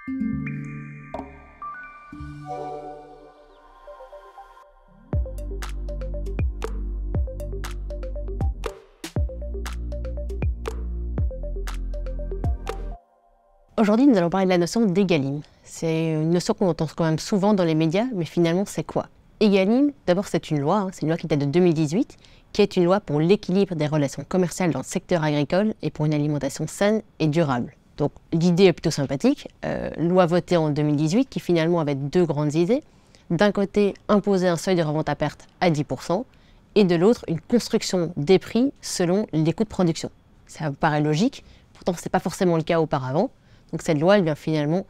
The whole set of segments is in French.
Aujourd'hui, nous allons parler de la notion d'Egalim. C'est une notion qu'on entend quand même souvent dans les médias, mais finalement, c'est quoi? Egalim, d'abord, c'est une loi qui date de 2018, qui est une loi pour l'équilibre des relations commerciales dans le secteur agricole et pour une alimentation saine et durable. Donc, l'idée est plutôt sympathique. Loi votée en 2018, qui finalement avait deux grandes idées. D'un côté, imposer un seuil de revente à perte à 10%, et de l'autre, une construction des prix selon les coûts de production. Ça vous paraît logique, pourtant, ce n'est pas forcément le cas auparavant. Donc cette loi, elle vient finalement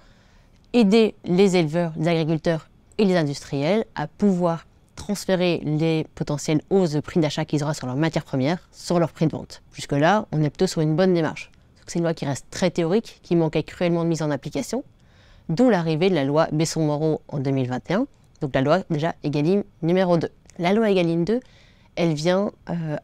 aider les éleveurs, les agriculteurs et les industriels à pouvoir transférer les potentielles hausses de prix d'achat qu'ils auront sur leurs matières premières sur leur prix de vente. Jusque-là, on est plutôt sur une bonne démarche. C'est une loi qui reste très théorique, qui manquait cruellement de mise en application, d'où l'arrivée de la loi Besson-Moreau en 2021, donc la loi déjà Egalim numéro 2. La loi Egalim 2, elle vient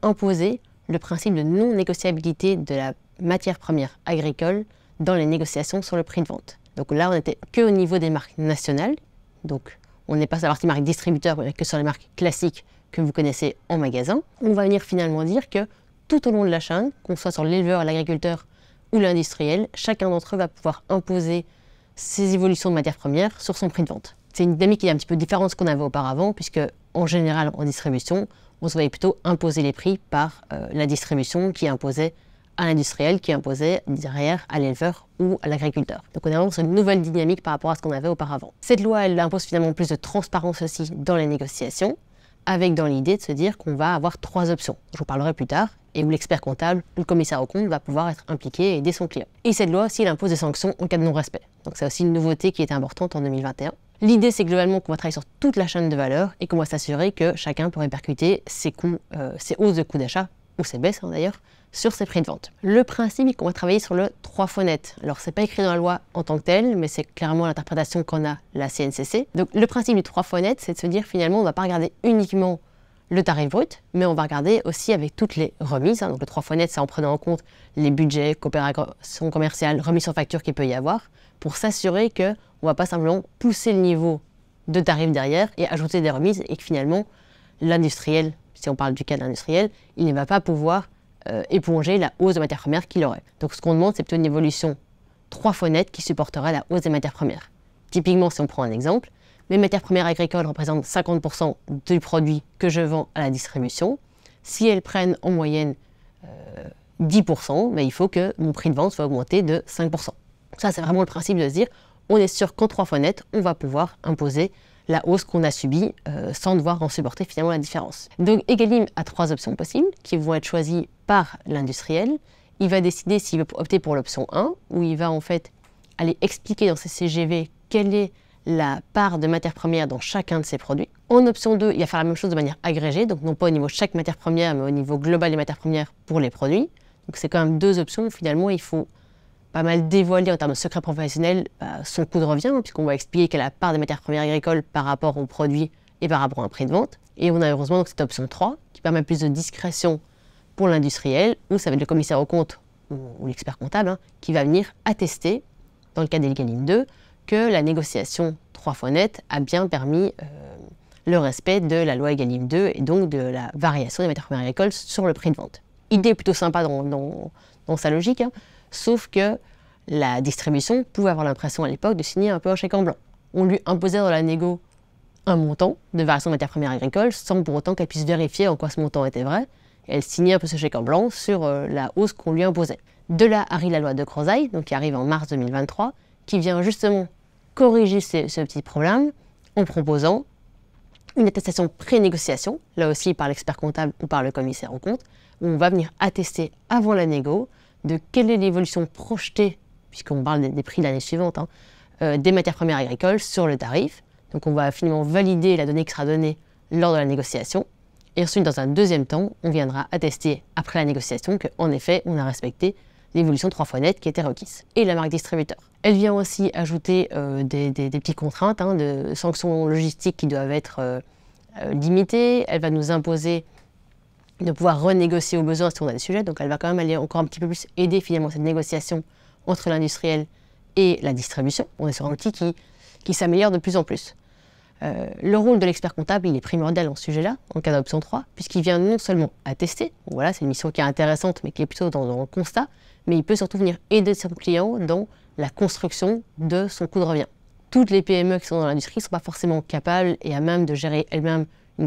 imposer le principe de non-négociabilité de la matière première agricole dans les négociations sur le prix de vente. Donc là, on n'était que au niveau des marques nationales, donc on n'est pas sur la partie marque distributeur, mais que sur les marques classiques que vous connaissez en magasin. On va venir finalement dire que tout au long de la chaîne, qu'on soit sur l'éleveur, l'agriculteur ou l'industriel, chacun d'entre eux va pouvoir imposer ses évolutions de matières premières sur son prix de vente. C'est une dynamique qui est un petit peu différente de ce qu'on avait auparavant, puisque en général, en distribution, on se voyait plutôt imposer les prix par la distribution qui imposait à l'industriel, qui imposait derrière à l'éleveur ou à l'agriculteur. Donc on est vraiment sur une nouvelle dynamique par rapport à ce qu'on avait auparavant. Cette loi, elle impose finalement plus de transparence aussi dans les négociations, avec dans l'idée de se dire qu'on va avoir trois options. Je vous parlerai plus tard, et où l'expert comptable ou le commissaire aux comptes va pouvoir être impliqué et aider son client. Et cette loi aussi, elle impose des sanctions en cas de non-respect. Donc c'est aussi une nouveauté qui était importante en 2021. L'idée, c'est globalement qu'on va travailler sur toute la chaîne de valeur et qu'on va s'assurer que chacun peut répercuter ses coûts, ses hausses de coûts d'achat, ou ses baisses d'ailleurs, sur ses prix de vente. Le principe est qu'on va travailler sur le 3 fois net. Alors c'est pas écrit dans la loi en tant que tel, mais c'est clairement l'interprétation qu'en a la CNCC. Donc le principe du 3 fois net, c'est de se dire finalement on va pas regarder uniquement le tarif brut, mais on va regarder aussi avec toutes les remises. Donc le 3 fois net, c'est en prenant en compte les budgets, coopérations commerciales, remises sur facture qu'il peut y avoir, pour s'assurer qu'on ne va pas simplement pousser le niveau de tarif derrière et ajouter des remises et que finalement l'industriel, si on parle du cas de l'industriel, il ne va pas pouvoir éponger la hausse de matières premières qu'il aurait. Donc ce qu'on demande, c'est plutôt une évolution 3 fois nette qui supporterait la hausse des matières premières. Typiquement, si on prend un exemple, mes matières premières agricoles représentent 50% du produit que je vends à la distribution. Si elles prennent en moyenne 10%, il faut que mon prix de vente soit augmenté de 5%. Ça, c'est vraiment le principe de se dire, on est sûr qu'en 3 fois net, on va pouvoir imposer la hausse qu'on a subie sans devoir en supporter finalement la différence. Donc Egalim a 3 options possibles qui vont être choisies par l'industriel. Il va décider s'il veut opter pour l'option 1, où il va en fait aller expliquer dans ses CGV quelle est la part de matières premières dans chacun de ses produits. En option 2, il va faire la même chose de manière agrégée, donc non pas au niveau de chaque matière première, mais au niveau global des matières premières pour les produits. Donc c'est quand même 2 options où finalement il faut pas mal dévoiler en termes de secret professionnel son coût de revient, puisqu'on va expliquer quelle est la part des matières premières agricoles par rapport aux produits et par rapport à un prix de vente. Et on a heureusement donc cette option 3 qui permet plus de discrétion pour l'industriel, où ça va être le commissaire aux comptes ou l'expert comptable qui va venir attester, dans le cas d'Egalim 2, que la négociation 3 fois net a bien permis le respect de la loi Egalim 2 et donc de la variation des matières premières agricoles sur le prix de vente. Idée plutôt sympa dans sa logique, sauf que la distribution pouvait avoir l'impression à l'époque de signer un peu un chèque en blanc. On lui imposait dans la négo un montant de variation de matières premières agricoles sans pour autant qu'elle puisse vérifier en quoi ce montant était vrai. Et elle signait un peu ce chèque en blanc sur la hausse qu'on lui imposait. De là arrive la loi de Crozaille, donc qui arrive en mars 2023, qui vient justement corriger ce petit problème en proposant une attestation pré-négociation, là aussi par l'expert comptable ou par le commissaire aux comptes, où on va venir attester avant la négo de quelle est l'évolution projetée, puisqu'on parle des prix de l'année suivante, des matières premières agricoles sur le tarif. Donc on va finalement valider la donnée qui sera donnée lors de la négociation. Et ensuite, dans un deuxième temps, on viendra attester après la négociation qu'en effet, on a respecté l'évolution 3 fois net qui était requise. Et la marque distributeur. Elle vient aussi ajouter des petites contraintes, de sanctions logistiques qui doivent être limitées. Elle va nous imposer de pouvoir renégocier au besoin si on a des sujets. Donc elle va quand même aller encore un petit peu plus aider finalement cette négociation entre l'industriel et la distribution. On est sur un outil qui s'améliore de plus en plus. Le rôle de l'expert comptable, il est primordial dans ce sujet-là, en cas d'option 3, puisqu'il vient non seulement attester, voilà, c'est une mission qui est intéressante, mais qui est plutôt dans le constat, mais il peut surtout venir aider son client dans la construction de son coût de revient. Toutes les PME qui sont dans l'industrie ne sont pas forcément capables et à même de gérer elles-mêmes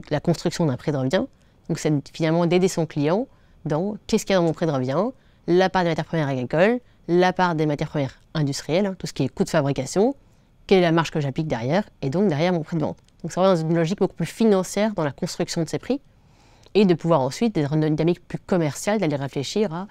la construction d'un prix de revient. Donc c'est finalement d'aider son client dans qu'est-ce qu'il y a dans mon prix de revient, la part des matières premières agricoles, la part des matières premières industrielles, tout ce qui est coût de fabrication, quelle est la marge que j'applique derrière, et donc derrière mon prix de vente. Donc c'est vraiment dans une logique beaucoup plus financière dans la construction de ces prix, et de pouvoir ensuite, dans une dynamique plus commerciale, d'aller réfléchir à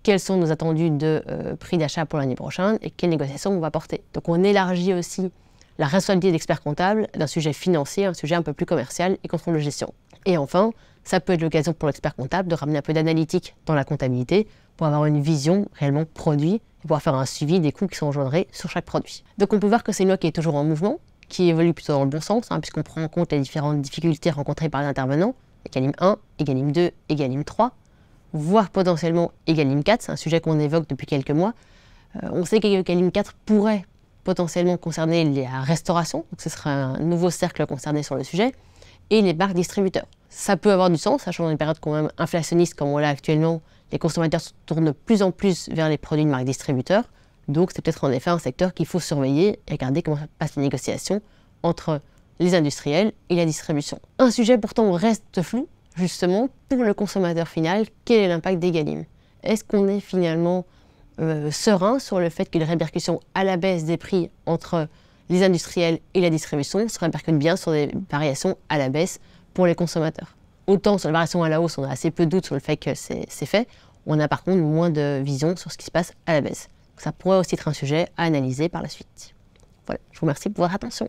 quels sont nos attendus de prix d'achat pour l'année prochaine et quelles négociations on va porter. Donc on élargit aussi la responsabilité d'expert comptable d'un sujet financier, un sujet un peu plus commercial et contrôle de gestion. Et enfin, ça peut être l'occasion pour l'expert comptable de ramener un peu d'analytique dans la comptabilité pour avoir une vision réellement produit et pouvoir faire un suivi des coûts qui sont engendrés sur chaque produit. Donc on peut voir que c'est une loi qui est toujours en mouvement, qui évolue plutôt dans le bon sens, puisqu'on prend en compte les différentes difficultés rencontrées par les intervenants, Egalim 1, Egalim 2, Egalim 3, voire potentiellement Egalim 4, c'est un sujet qu'on évoque depuis quelques mois. On sait qu'Egalim 4 pourrait potentiellement concerner la restauration, donc ce serait un nouveau cercle concerné sur le sujet, et les marques distributeurs. Ça peut avoir du sens, sachant dans une période quand même inflationniste comme on l'a actuellement, les consommateurs se tournent de plus en plus vers les produits de marques distributeurs, donc c'est peut-être en effet un secteur qu'il faut surveiller et regarder comment passent les négociations entre les industriels et la distribution. Un sujet pourtant reste flou, justement, pour le consommateur final, quel est l'impact d'Egalim? Est-ce qu'on est finalement serein sur le fait que les répercussions à la baisse des prix entre les industriels et la distribution se répercutent bien sur des variations à la baisse pour les consommateurs? Autant sur les variations à la hausse, on a assez peu de doutes sur le fait que c'est fait, on a par contre moins de vision sur ce qui se passe à la baisse. Donc ça pourrait aussi être un sujet à analyser par la suite. Voilà, je vous remercie pour votre attention.